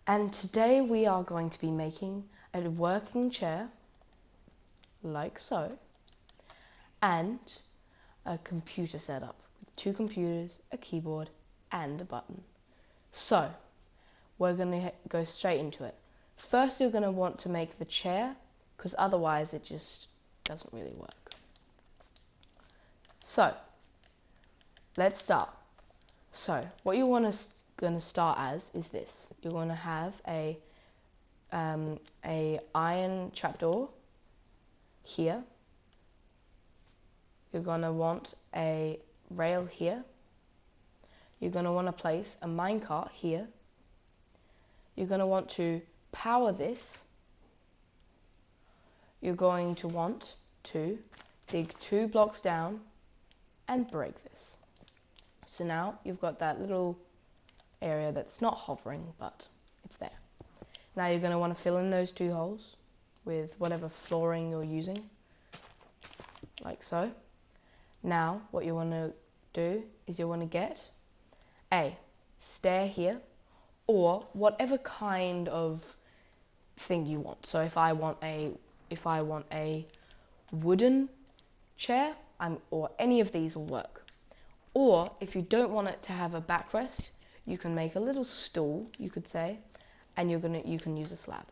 And today we are going to be making a working chair, like so, and a computer setup with 2 computers, a keyboard, and a button. So, we're going to go straight into it. First, you're going to want to make the chair, because otherwise it just doesn't really work. So, let's start. So, what you want to start as is this. You're going to have a iron trapdoor here. You're going to want a rail here. You're going to want to place a minecart here. You're going to want to power this. You're going to want to dig 2 blocks down and break this. So now you've got that little area that's not hovering, but it's there. Now you're going to want to fill in those 2 holes with whatever flooring you're using, like so. Now what you want to do is you want to get a stair here, or whatever kind of thing you want. So if I want a wooden chair, or any of these will work. Or if you don't want it to have a backrest, you can make a little stool, you could say, and you can use a slab.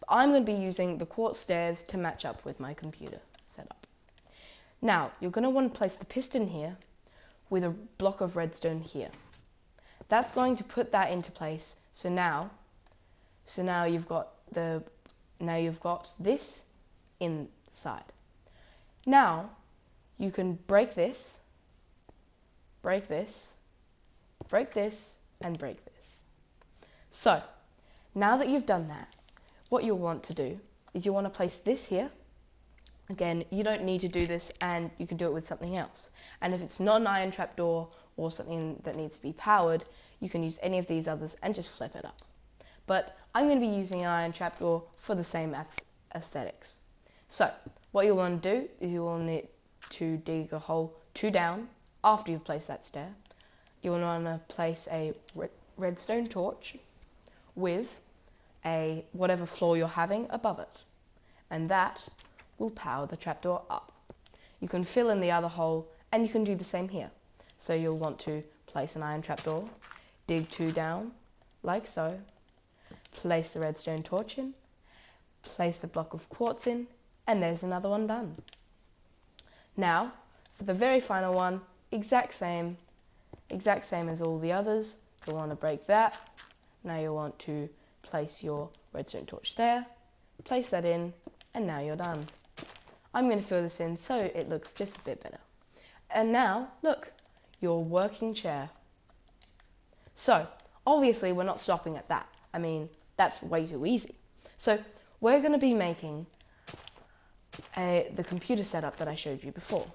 But I'm going to be using the quartz stairs to match up with my computer setup. Now, you're going to want to place the piston here with a block of redstone here. That's going to put that into place. So now you've got this inside. Now you can break this, break this, break this, and break this. So now that you've done that, what you'll want to do is you want to place this here. Again, you don't need to do this, and you can do it with something else. And if it's not an iron trapdoor or something that needs to be powered, you can use any of these others and just flip it up. But I'm going to be using an iron trapdoor for the same aesthetics. So what you'll want to do is you will need to dig a hole 2 down after you've placed that stair. You'll want to place a redstone torch with whatever floor you're having above it, and that will power the trapdoor up. You can fill in the other hole, and you can do the same here. So you'll want to place an iron trapdoor, dig 2 down, like so, place the redstone torch in, place the block of quartz in, and there's another one done. Now, for the very final one, exact same as all the others. You'll want to break that. Now you'll want to place your redstone torch there, place that in, and now you're done. I'm going to fill this in so it looks just a bit better. And now, look, your working chair. So, obviously we're not stopping at that. I mean, that's way too easy. So, we're going to be making the computer setup that I showed you before.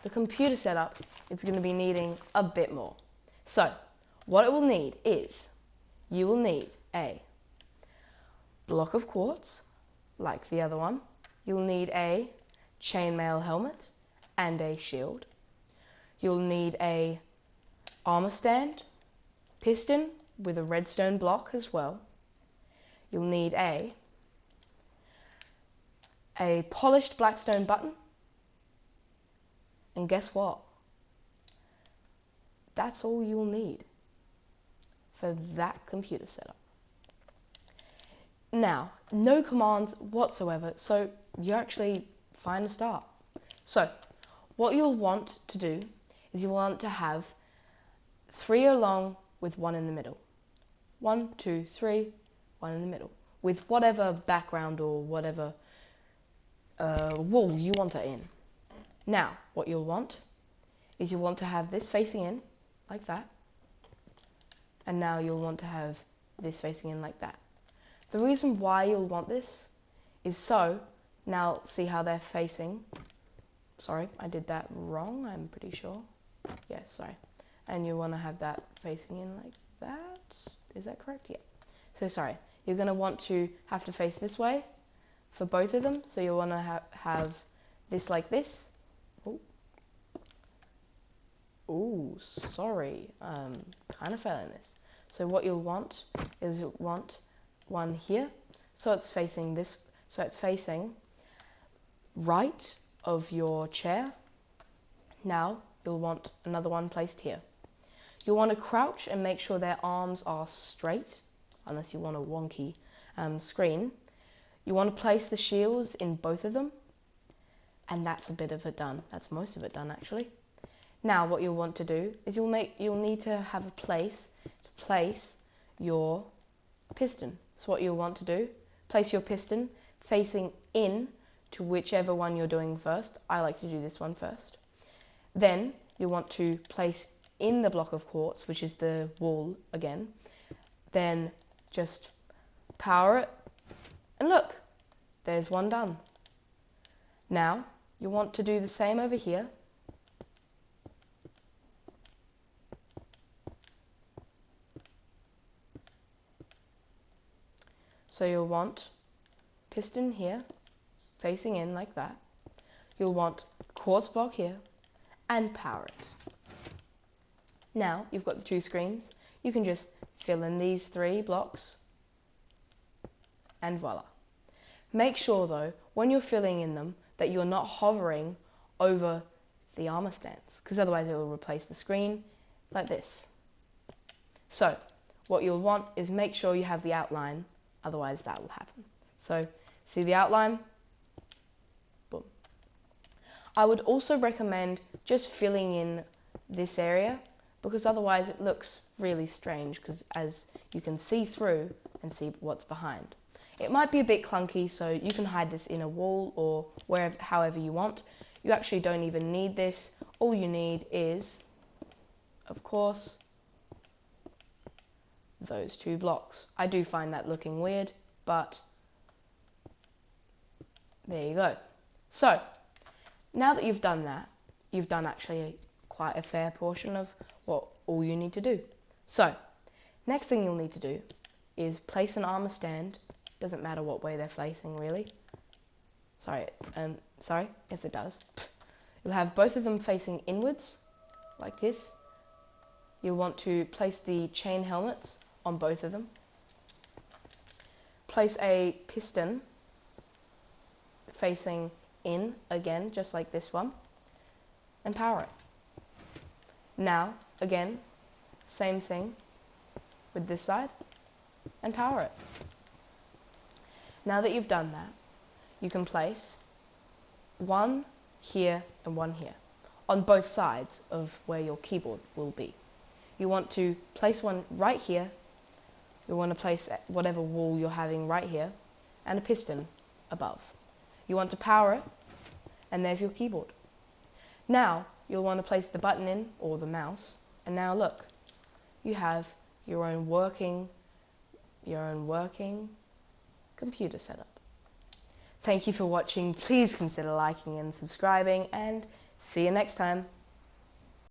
The computer setup is going to be needing a bit more. So, what it will need is, you will need a block of quartz, like the other one. You'll need a chainmail helmet and a shield. You'll need a armor stand, piston with a redstone block as well. You'll need a polished blackstone button. And guess what? That's all you'll need for that computer setup. Now, no commands whatsoever, so you're actually fine to start. So, what you'll want to do is you want to have 3 along with 1 in the middle. 1, 2, 3, 1 in the middle. With whatever background or whatever wall you want it in. Now, what you'll want is you want to have this facing in, like that. And now you'll want to have this facing in like that. The reason why you'll want this is so, now see how they're facing. Sorry, I did that wrong, I'm pretty sure. Yes, sorry. And you want to have that facing in like that. Is that correct? Yeah. So sorry, you're going to want to have to face this way for both of them. So you'll want to have this like this. Oh, sorry, kind of failing this. So what you'll want is you'll want one here. So it's facing this, so it's facing right of your chair. Now you'll want another one placed here. You'll want to crouch and make sure their arms are straight, unless you want a wonky screen. You want to place the shields in both of them, and that's a bit of it done. That's most of it done, actually. Now what you'll want to do is you'll need to have a place to place your piston. So what you'll want to do, place your piston facing in to whichever one you're doing first. I like to do this one first. Then you'll want to place in the block of quartz, which is the wall again. Then just power it, and look, there's one done. Now you want to do the same over here. So you'll want piston here, facing in like that. You'll want quartz block here, and power it. Now you've got the two screens. You can just fill in these 3 blocks, and voila. Make sure though, when you're filling in them, that you're not hovering over the armor stands, because otherwise it will replace the screen like this. So what you'll want is make sure you have the outline, otherwise that will happen. So see the outline? Boom. I would also recommend just filling in this area, because otherwise it looks really strange, because as you can see through and see what's behind. It might be a bit clunky, so you can hide this in a wall or wherever, however you want. You actually don't even need this. All you need is, of course, those 2 blocks. I do find that looking weird, but there you go. So now that you've done that, you've done actually quite a fair portion of what all you need to do. So next thing you'll need to do is place an armor stand. Doesn't matter what way they're facing, really. Sorry, yes it does. You'll have both of them facing inwards, like this. You'll want to place the chain helmets on both of them. Place a piston facing in, again, just like this one, and power it. Now, again, same thing with this side, and power it. Now that you've done that, you can place one here and one here on both sides of where your keyboard will be. You want to place one right here. You want to place whatever wall you're having right here, and a piston above. You want to power it, and there's your keyboard. Now you'll want to place the button in, or the mouse, and now look, you have your own working computer setup. Thank you for watching. Please consider liking and subscribing, and see you next time.